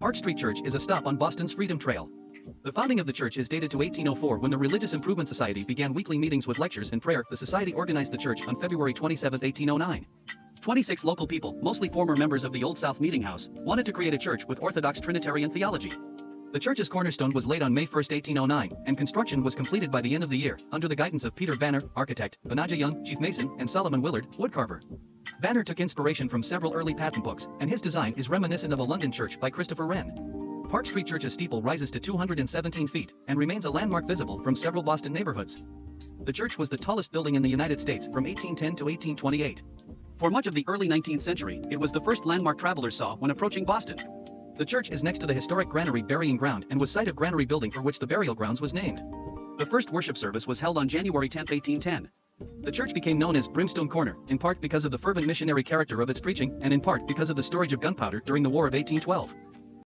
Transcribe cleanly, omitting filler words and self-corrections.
Park Street Church is a stop on Boston's Freedom Trail. The founding of the church is dated to 1804 when the Religious Improvement Society began weekly meetings with lectures and prayer. The society organized the church on February 27, 1809. 26 local people, mostly former members of the Old South Meeting House, wanted to create a church with Orthodox Trinitarian theology. The church's cornerstone was laid on May 1, 1809, and construction was completed by the end of the year, under the guidance of Peter Banner, architect, Benajah Young, chief mason, and Solomon Willard, woodcarver. Banner took inspiration from several early pattern books, and his design is reminiscent of a London church by Christopher Wren. Park Street Church's steeple rises to 217 feet, and remains a landmark visible from several Boston neighborhoods. The church was the tallest building in the United States from 1810 to 1828. For much of the early 19th century, it was the first landmark travelers saw when approaching Boston. The church is next to the historic Granary Burying Ground and was site of Granary Building, for which the burial grounds was named. The first worship service was held on January 10, 1810. The church became known as Brimstone Corner, in part because of the fervent missionary character of its preaching, and in part because of the storage of gunpowder during the War of 1812.